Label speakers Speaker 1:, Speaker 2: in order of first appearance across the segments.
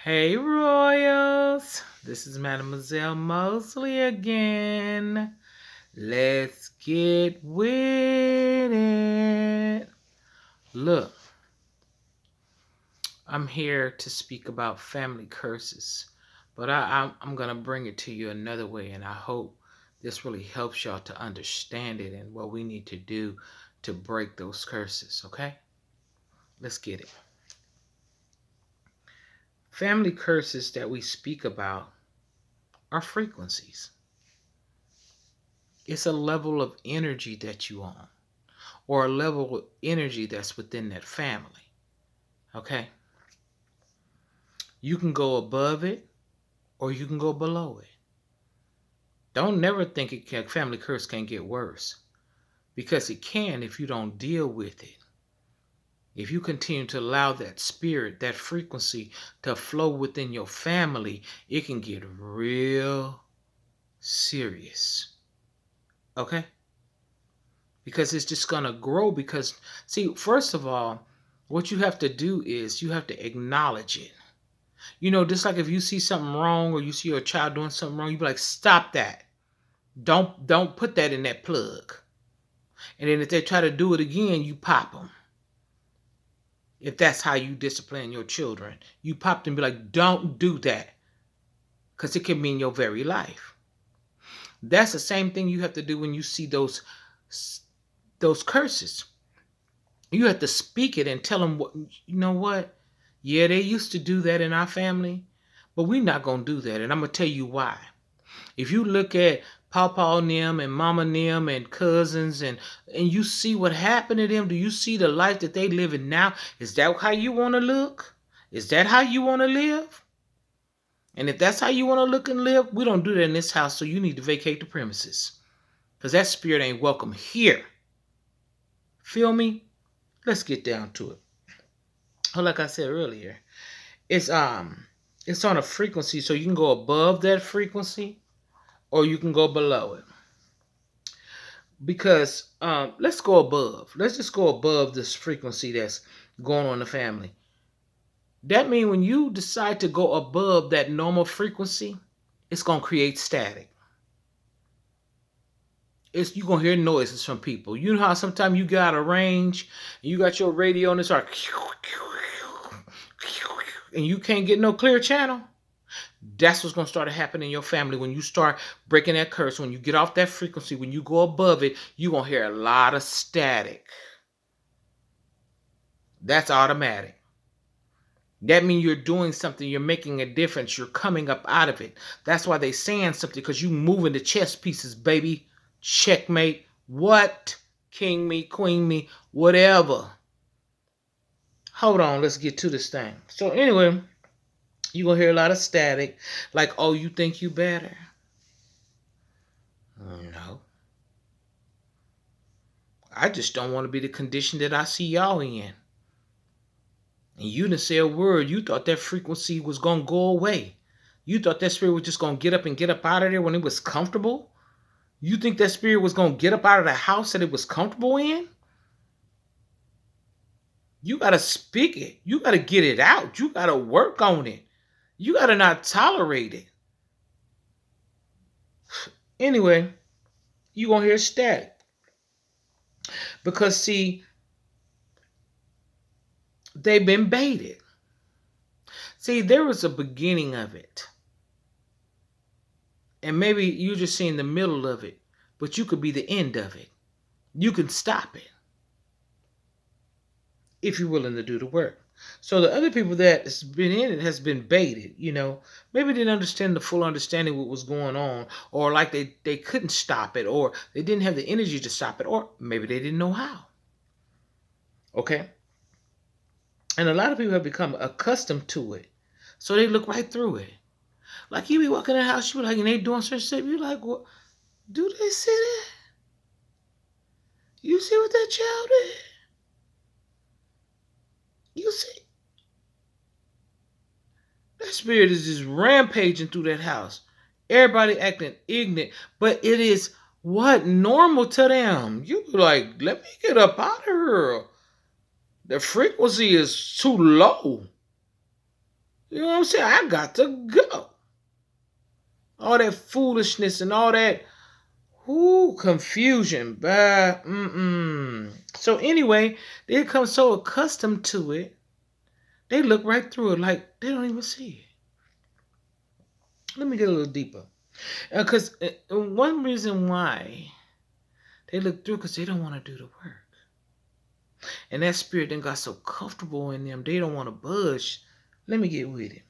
Speaker 1: Hey Royals, this is Mademoiselle Mosley again. Let's get with it. Look, I'm here to speak about family curses, but I'm going to bring it to you another way, and I hope this really helps y'all to understand it and what we need to do to break those curses, okay? Let's get it. Family curses that we speak about are frequencies. It's a level of energy that you own or a level of energy that's within that family. Okay? You can go above it or you can go below it. Don't never think family curse can get worse because it can if you don't deal with it. If you continue to allow that spirit, that frequency to flow within your family, it can get real serious. Okay? Because it's just going to grow. Because, see, first of all, what you have to do is you have to acknowledge it. Just like if you see something wrong or you see your child doing something wrong, you be like, stop that. Don't put that in that plug. And then if they try to do it again, you pop them. If that's how you discipline your children, you pop them and be like, don't do that. Because it can mean your very life. That's the same thing you have to do when you see those curses. You have to speak it and tell them, you know what? Yeah, they used to do that in our family, but we're not going to do that. And I'm going to tell you why. If you look at Papa Nim and Mama Nim and cousins and you see what happened to them, do you see the life that they living now? Is that how you want to look? Is that how you want to live? And if that's how you want to look and live, we don't do that in this house, so you need to vacate the premises. Because that spirit ain't welcome here. Feel me? Let's get down to it. Oh, like I said earlier, it's it's on a frequency, so you can go above that frequency or you can go below it. Because let's go above. Let's just go above this frequency that's going on in the family. That means when you decide to go above that normal frequency, it's gonna create static. You're gonna hear noises from people. You know how sometimes you got a range and you got your radio and it's like and you can't get no clear channel? That's what's going to start to happen in your family when you start breaking that curse. When you get off that frequency, when you go above it, you're going to hear a lot of static. That's automatic. That means you're doing something, you're making a difference, you're coming up out of it. That's why they saying something, because you moving the chess pieces, baby. Checkmate. What? King me, queen me, whatever. Hold on, let's get to this thing. So anyway, you're going to hear a lot of static. Like, oh, you think you better? No. I just don't want to be the condition that I see y'all in. And you didn't say a word. You thought that frequency was going to go away. You thought that spirit was just going to get up out of there when it was comfortable. You think that spirit was going to get up out of the house that it was comfortable in? You got to speak it. You got to get it out. You got to work on it. You got to not tolerate it. Anyway, you're going to hear static. Because, see, they've been baited. See, there was a beginning of it. And maybe you're just seeing the middle of it, but you could be the end of it. You can stop it if you're willing to do the work. So the other people that has been in it has been baited, maybe didn't understand the full understanding what was going on, or like they couldn't stop it, or they didn't have the energy to stop it, or maybe they didn't know how. Okay? And a lot of people have become accustomed to it. So they look right through it. Like you be walking in the house, you be like, and they doing certain stuff, you like, what? Do they see that? You see what that child is? You see? That spirit is just rampaging through that house. Everybody acting ignorant, but it is what? Normal to them. You be like, let me get up out of here. The frequency is too low. You know what I'm saying? I got to go. All that foolishness and all that confusion. Bah, So anyway, they become so accustomed to it, they look right through it like they don't even see it. Let me get a little deeper. Because one reason why they look through, because they don't want to do the work. And that spirit then got so comfortable in them, they don't want to budge. Let me get with it.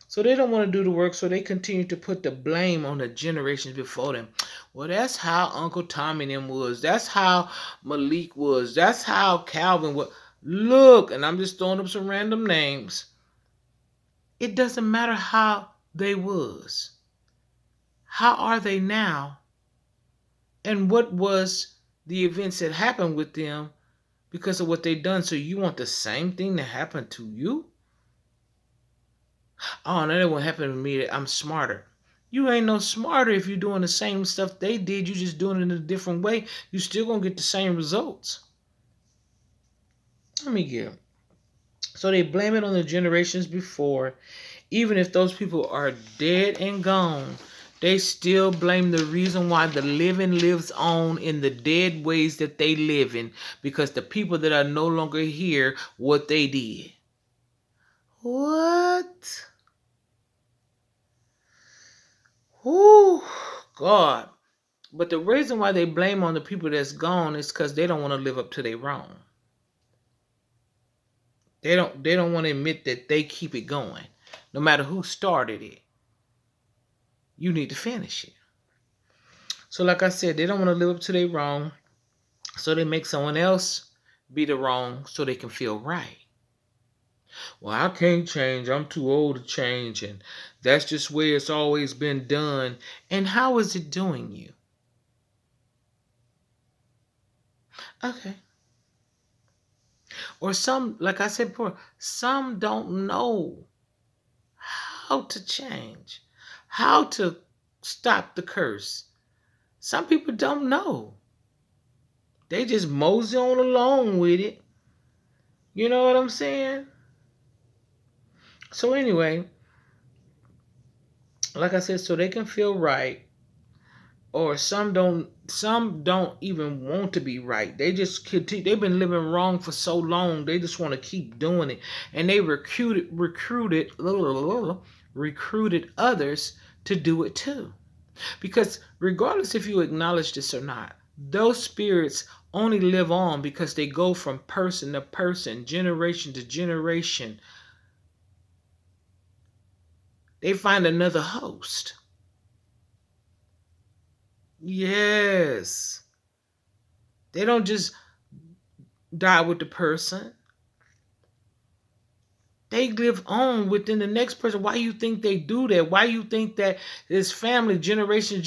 Speaker 1: So they don't want to do the work, so they continue to put the blame on the generations before them. Well, that's how Uncle Tommy and them was. That's how Malik was. That's how Calvin was. Look, and I'm just throwing up some random names. It doesn't matter how they was. How are they now? And what was the events that happened with them because of what they done? So you want the same thing to happen to you? Oh, no, that won't happen to me. I'm smarter. You ain't no smarter if you're doing the same stuff they did. You just doing it in a different way. You still gonna get the same results. Let me get it. So they blame it on the generations before. Even if those people are dead and gone, they still blame the reason why the living lives on in the dead ways that they live in, because the people that are no longer here, what they did. What? Whoo, God. But the reason why they blame on the people that's gone is because they don't want to live up to their wrong. They don't want to admit that they keep it going. No matter who started it, you need to finish it. So like I said, they don't want to live up to their wrong. So they make someone else be the wrong so they can feel right. Well, I can't change. I'm too old to change. And that's just where it's always been done. And how is it doing you? Okay. Or some, like I said before, some don't know how to change, how to stop the curse. Some people don't know. They just mosey on along with it. You know what I'm saying? So anyway, like I said, so they can feel right. Or some don't even want to be right. They just continue, they've been living wrong for so long, they just want to keep doing it. And they recruited others to do it too. Because regardless if you acknowledge this or not, those spirits only live on because they go from person to person, generation to generation. They find another host. Yes. They don't just die with the person. They live on within the next person. Why you think they do that? Why you think that this family generations?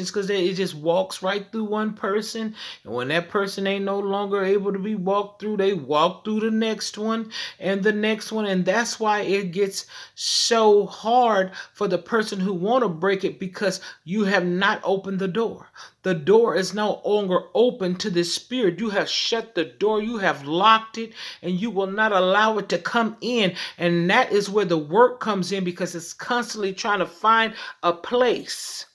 Speaker 1: Because it just walks right through one person, and when that person ain't no longer able to be walked through, they walk through the next one and the next one, and that's why it gets so hard for the person who want to break it, because you have not opened the door. The door is no longer open to this spirit. You have shut the door. You have locked it, and you will not allow it to come in. And that is where the work comes in, because it's constantly trying to find a place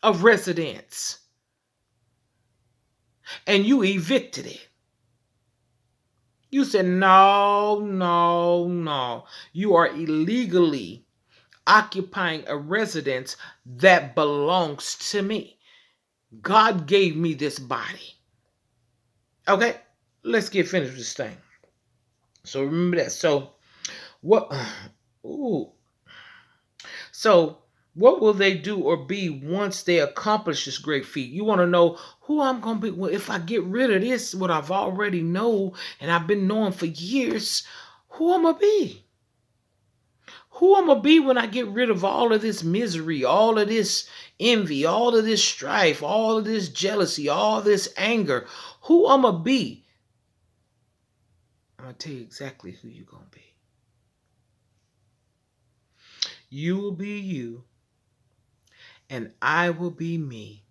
Speaker 1: of residence. And you evicted it. You said, no, no, no. You are illegally occupying a residence that belongs to me. God gave me this body. Okay, let's get finished with this thing. So remember that. So what? Ooh. So what will they do or be once they accomplish this great feat? You want to know who I'm gonna be. Well, if I get rid of this, what I've already know and I've been knowing for years, who I'm gonna be? Who I'm gonna be when I get rid of all of this misery, all of this envy, all of this strife, all of this jealousy, all this anger? Who I'm gonna be? I'm gonna tell you exactly who you're gonna be. You will be you, and I will be me,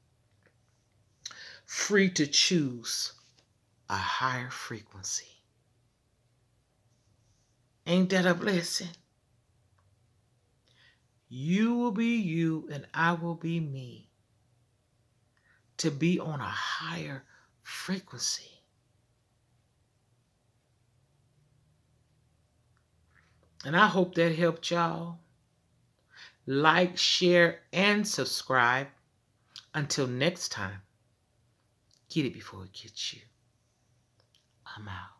Speaker 1: free to choose a higher frequency. Ain't that a blessing? You will be you and I will be me. To be on a higher frequency. And I hope that helped y'all. Like, share, and subscribe. Until next time, get it before it gets you. I'm out.